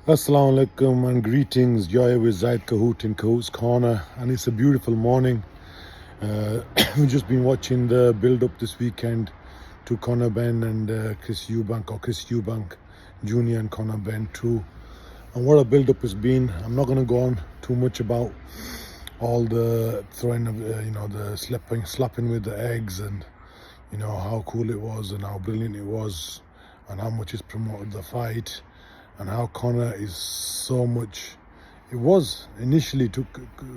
Assalamu alaikum and greetings. Joy with Zaid Kahoot in Kahoot's Corner, and it's a beautiful morning. We've just been watching the build-up this weekend to Conor Ben and Chris Eubank Jr. and Conor Ben too. And what a build-up has been. I'm not going to go on too much about all the throwing of, the slapping with the eggs, and how cool it was and how brilliant it was, and how much it's promoted the fight. And how Conor is so much, it was initially took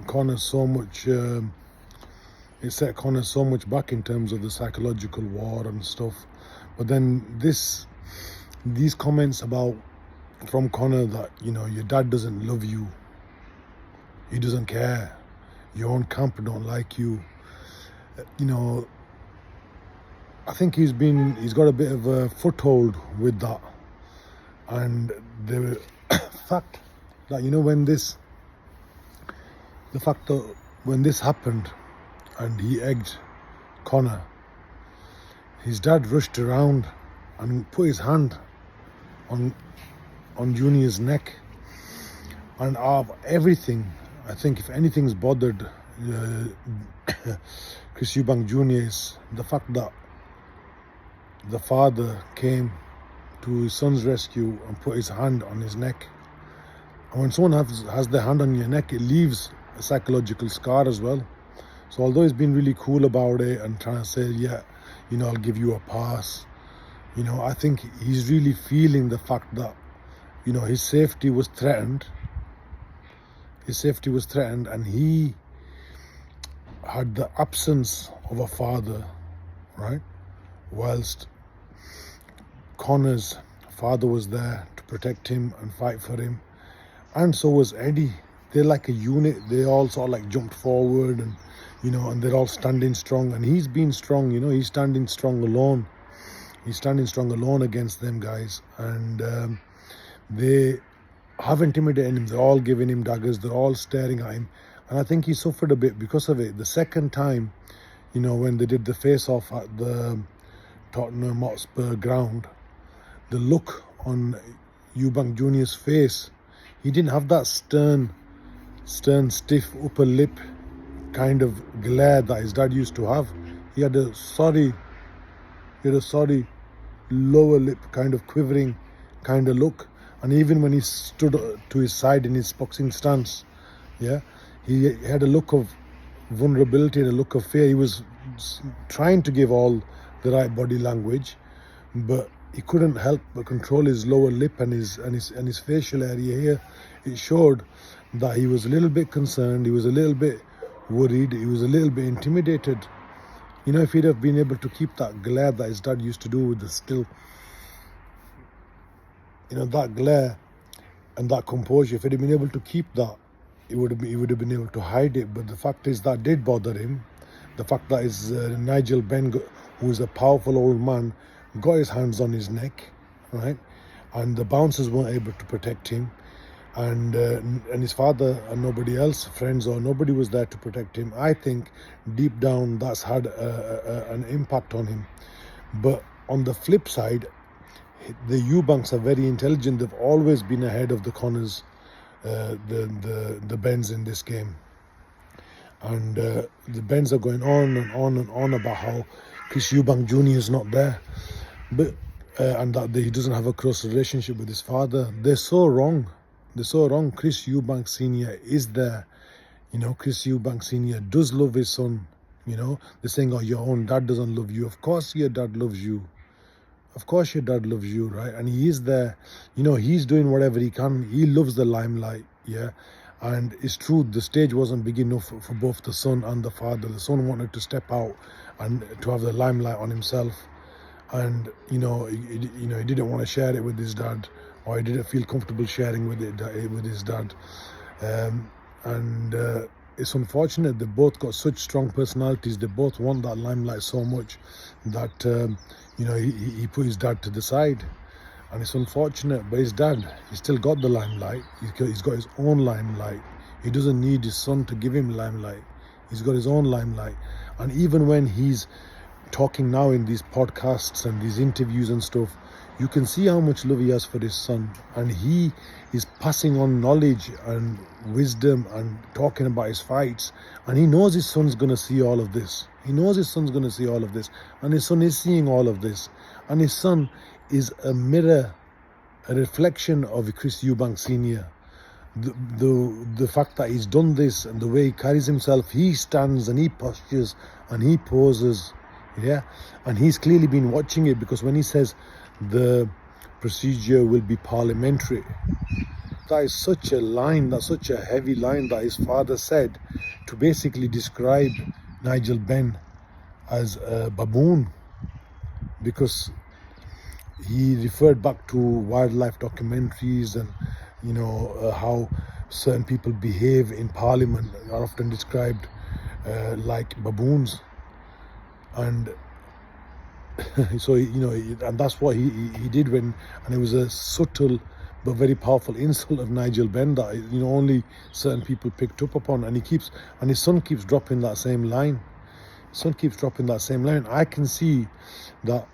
Conor so much, it set Conor so much back in terms of the psychological war and stuff. But then these comments from Conor that, your dad doesn't love you, he doesn't care, your own camp don't like you, I think he's got a bit of a foothold with that. And the fact that when this happened and he egged Conor, his dad rushed around and put his hand on Junior's neck. And of everything, I think if anything's bothered Chris Eubank Jr. is the fact that the father came to his son's rescue and put his hand on his neck. And when someone has their hand on your neck, it leaves a psychological scar as well. So although he's been really cool about it and trying to say, yeah, I'll give you a pass, I think he's really feeling the fact that, his safety was threatened. And he had the absence of a father, right? Whilst Conor's father was there to protect him and fight for him, and so was Eddie. They're like a unit. They all sort of like jumped forward, and and they're all standing strong. And he's been strong. He's standing strong alone. He's standing strong alone against them guys, and they have intimidated him. They're all giving him daggers. They're all staring at him, and I think he suffered a bit because of it. The second time, when they did the face-off at the Tottenham Hotspur ground, the look on Eubank Jr.'s face, he didn't have that stern, stiff upper lip kind of glare that his dad used to have. He had a sorry lower lip kind of quivering kind of look. And even when he stood to his side in his boxing stance, he had a look of vulnerability and a look of fear. He was trying to give all the right body language, but he couldn't help but control his lower lip and his facial area here. It showed that he was a little bit concerned, he was a little bit worried, he was a little bit intimidated. If he'd have been able to keep that glare that his dad used to do with the still, that glare and that composure, if he'd have been able to keep that, he would have been able to hide it. But the fact is that did bother him. The fact that is Nigel Benn, who is a powerful old man, got his hands on his neck, right? And the bouncers weren't able to protect him, and his father and nobody else, friends or nobody, was there to protect him. I think deep down that's had an impact on him. But on the flip side, the Eubanks are very intelligent. They've always been ahead of the Conors, the Benns in this game. And the Benns are going on and on and on about how Chris Eubank Jr. is not there, but and that he doesn't have a close relationship with his father. They're so wrong. Chris Eubank Senior is there. Chris Eubank Senior does love his son. They're saying, oh, your own dad doesn't love you. Of course your dad loves you. Of course your dad loves you, right? And he is there. He's doing whatever he can. He loves the limelight, yeah. And it's true, the stage wasn't big enough for both the son and the father. The son wanted to step out and to have the limelight on himself. And, he didn't want to share it with his dad, or he didn't feel comfortable sharing with his dad. It's unfortunate. They both got such strong personalities. They both want that limelight so much that, he put his dad to the side. And it's unfortunate, but his dad, he's still got the limelight. He's got his own limelight. He doesn't need his son to give him limelight. He's got his own limelight. And even when he's talking now in these podcasts and these interviews and stuff, you can see how much love he has for his son, and he is passing on knowledge and wisdom and talking about his fights, and he knows his son's going to see all of this. He knows his son's going to see all of this, and his son is seeing all of this, and his son is a mirror, a reflection of Chris Eubank Senior. The fact that he's done this and the way he carries himself, he stands and he postures and he poses, yeah, and he's clearly been watching it, because when he says the procedure will be parliamentary, that is such a line, that's such a heavy line that his father said to basically describe Nigel Benn as a baboon, because he referred back to wildlife documentaries and how certain people behave in parliament are often described like baboons, and so and that's what he did when, and it was a subtle but very powerful insult of Nigel Benn that only certain people picked up upon, and his son keeps dropping that same line. I can see that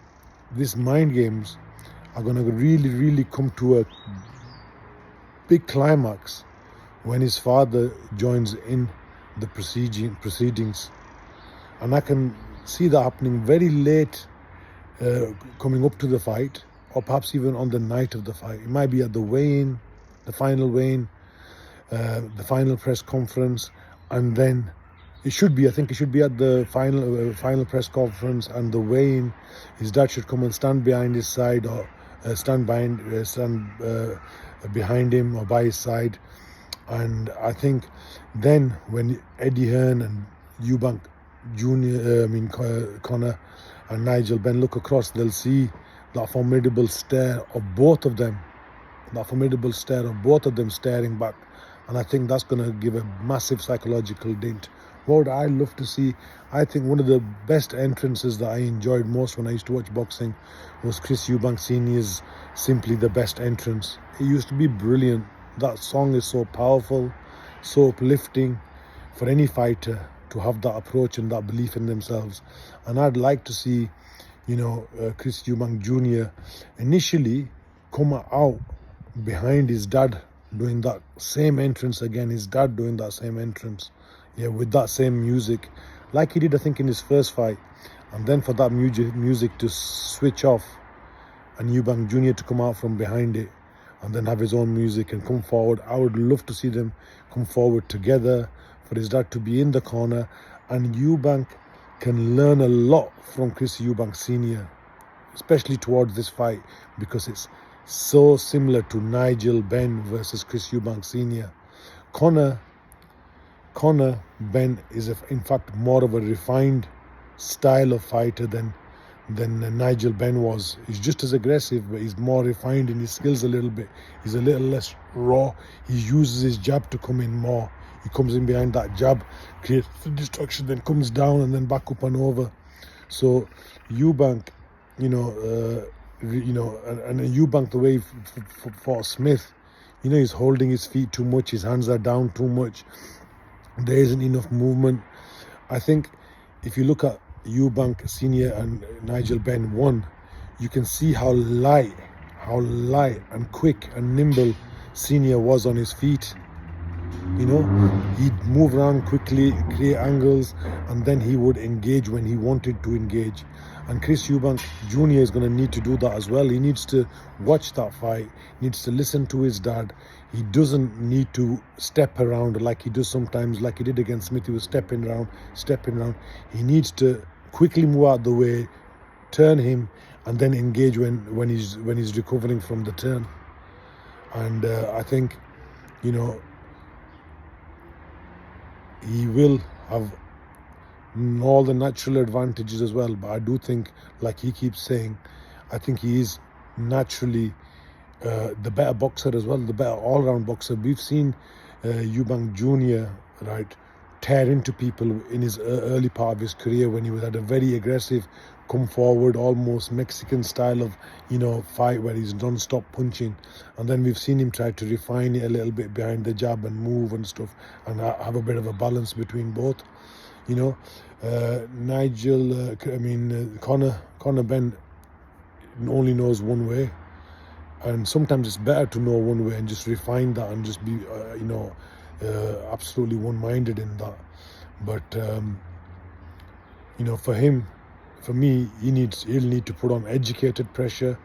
these mind games are going to really come to a big climax when his father joins in the proceedings, and I can see that happening very late, coming up to the fight, or perhaps even on the night of the fight. It might be at the weigh-in, the final weigh-in, the final press conference, and then I think it should be at the final press conference and the weigh-in. His dad should come and stand behind his side, or stand behind him or by his side. And I think then when Eddie Hearn and Eubank Junior, Conor and Nigel Benn look across, they'll see that formidable stare of both of them staring back. And I think that's going to give a massive psychological dent. What would I love to see? I think one of the best entrances that I enjoyed most when I used to watch boxing was Chris Eubank Senior's Simply the Best entrance. It used to be brilliant. That song is so powerful, so uplifting for any fighter to have that approach and that belief in themselves. And I'd like to see, Chris Eubank Jr. initially come out behind his dad doing that same entrance again, with that same music, like he did, I think, in his first fight. And then for that music to switch off and Eubank Jr. to come out from behind it and then have his own music and come forward. I would love to see them come forward together, for his dad to be in the corner, and Eubank can learn a lot from Chris Eubank Senior, especially towards this fight, because it's so similar to Nigel Benn versus Chris Eubank Senior. Conor Benn is in fact more of a refined style of fighter than Nigel Benn was. He's just as aggressive, but he's more refined in his skills a little bit. He's a little less raw. He uses his jab to come in more. He comes in behind that jab, creates the destruction, then comes down and then back up and over. So Eubank, and Eubank, the way he fought Smith, he's holding his feet too much, his hands are down too much. There isn't enough movement. I think if you look at Eubank Senior and Nigel Benn 1, you can see how light and quick and nimble Senior was on his feet. He'd move around quickly, create angles, and then he would engage when he wanted to engage. And Chris Eubank Jr. is going to need to do that as well. He needs to watch that fight. He needs to listen to his dad. He doesn't need to step around like he does sometimes, like he did against Smith. He was stepping around. He needs to quickly move out the way, turn him, and then engage when he's recovering from the turn. And I think, he will have all the natural advantages as well. But I do think, like he keeps saying, I think he is naturally the better boxer as well, the better all-round boxer. We've seen Eubank Jr., right, tear into people in his early part of his career when he had a very aggressive, come forward, almost Mexican style of, fight where he's non-stop punching. And then we've seen him try to refine it a little bit behind the jab and move and stuff, and have a bit of a balance between both. Conor Benn only knows one way. And sometimes it's better to know one way and just refine that and just be, absolutely one-minded in that. But for him, for me, he'll need to put on educated pressure,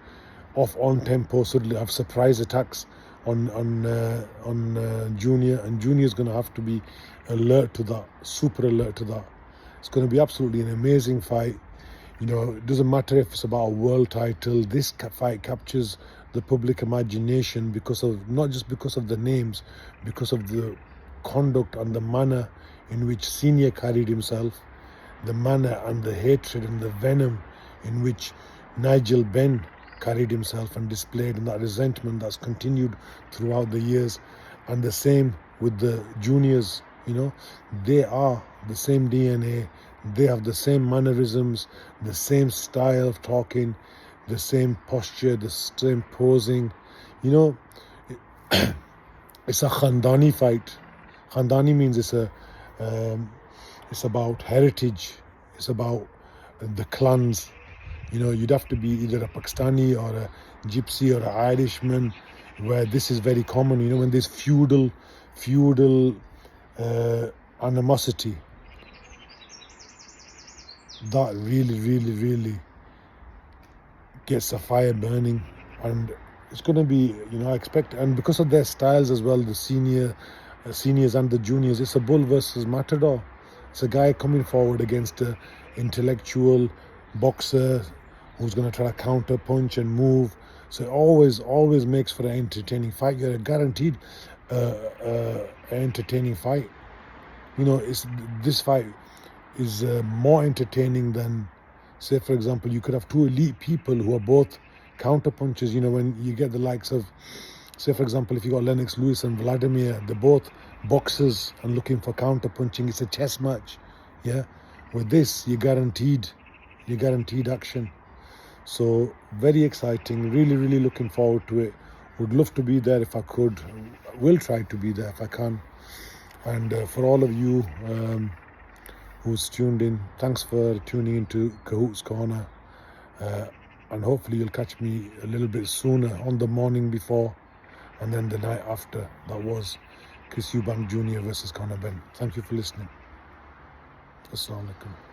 off on tempo, so he'll have surprise attacks on Junior, and Junior's going to have to be alert to that, super alert to that. It's going to be absolutely an amazing fight. It doesn't matter if it's about a world title. This fight captures the public imagination not just because of the names, because of the conduct and the manner in which Senior carried himself, the manner and the hatred and the venom in which Nigel Benn carried himself and displayed, and that resentment that's continued throughout the years. And the same with the juniors. They are the same DNA. They have the same mannerisms, the same style of talking, the same posture, the same posing. It's a Khandani fight. Khandani means it's about heritage. It's about the clans. You'd have to be either a Pakistani or a Gypsy or an Irishman, where this is very common. When there's feudal animosity, that really, really, really gets a fire burning. And it's going to be, I expect, and because of their styles as well, the seniors and the juniors, it's a bull versus matador. It's a guy coming forward against an intellectual boxer who's going to try to counter punch and move. So it always makes for an entertaining fight. You're guaranteed entertaining fight. This fight is more entertaining than, say, for example, you could have two elite people who are both counter punchers. When you get the likes of, say, for example, if you got Lennox Lewis and Vladimir, they're both boxers and looking for counter punching. It's a chess match. Yeah. With this, you're guaranteed action. So very exciting. Really, really looking forward to it. Would love to be there if I could. Will try to be there if I can. And for all of you who's tuned in, thanks for tuning into Cahoot's Corner. And hopefully you'll catch me a little bit sooner, on the morning before and then the night after. That was Chris Eubank Jr. versus Conor Benn. Thank you for listening. Assalamu alaikum.